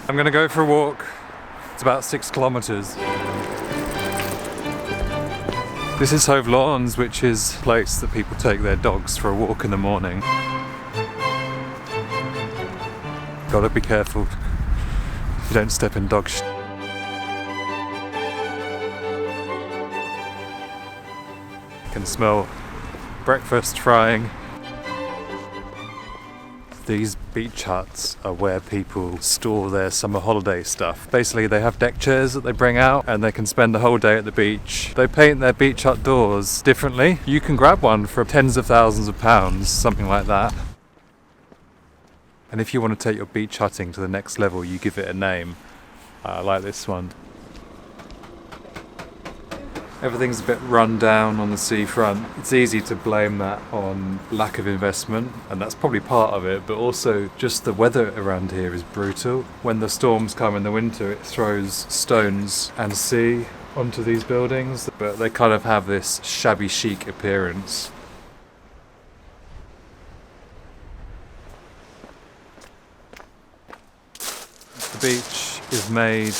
I'm gonna go for a walk. It's about 6 kilometers. This is Hove Lawns, which is a place that people take their dogs for a walk in the morning. Gotta be careful you don't step in dog shit. You can smell breakfast frying. These beach huts are where people store their summer holiday stuff. Basically, they have deck chairs that they bring out and they can spend the whole day at the beach. They paint their beach hut doors differently. You can grab one for tens of thousands of pounds, something like that. And if you want to take your beach hutting to the next level, you give it a name. Like this one. Everything's a bit run down on the seafront. It's easy to blame that on lack of investment, and that's probably part of it, but also just the weather around here is brutal. When the storms come in the winter, it throws stones and sea onto these buildings, but they kind of have this shabby chic appearance. The beach is made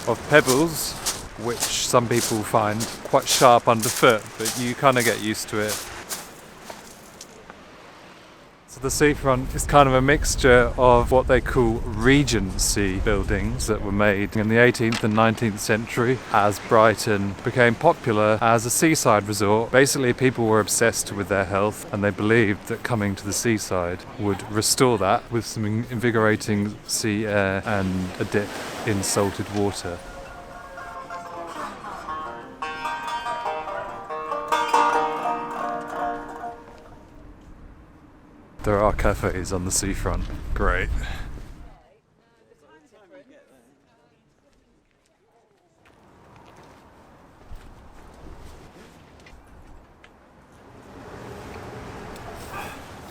of pebbles, which some people find quite sharp underfoot, but you kind of get used to it. So the seafront is kind of a mixture of what they call Regency buildings that were made in the 18th and 19th century as Brighton became popular as a seaside resort. Basically, people were obsessed with their health and they believed that coming to the seaside would restore that with some invigorating sea air and a dip in salted water. There are cafes on the seafront. Great.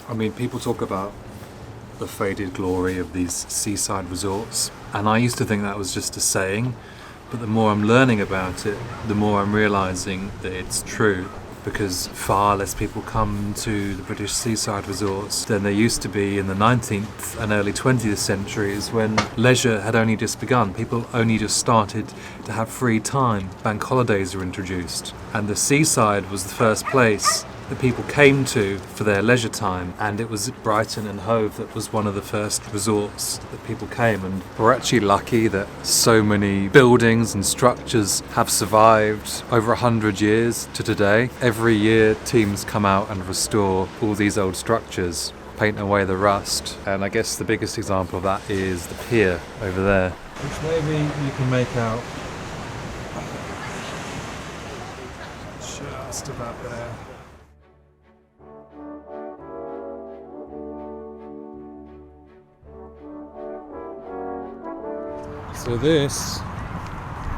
I mean, people talk about the faded glory of these seaside resorts, and I used to think that was just a saying, but the more I'm learning about it, the more I'm realising that it's true. Because far less people come to the British seaside resorts than there used to be in the 19th and early 20th centuries when leisure had only just begun. People only just started to have free time. Bank holidays were introduced. And the seaside was the first place that people came to for their leisure time, and it was Brighton and Hove that was one of the first resorts that people came. And we're actually lucky that so many buildings and structures have survived over 100 years to today. Every year teams come out and restore all these old structures, paint away the rust, and I guess the biggest example of that is the pier over there, which maybe you can make out just about there. So this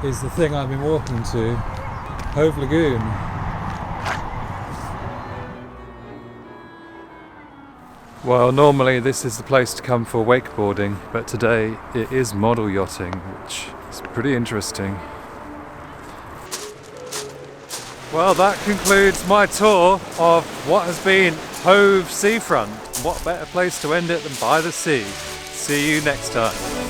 is the thing I've been walking to, Hove Lagoon. Well, normally this is the place to come for wakeboarding, but today it is model yachting, which is pretty interesting. Well, that concludes my tour of what has been Hove Seafront. What better place to end it than by the sea? See you next time.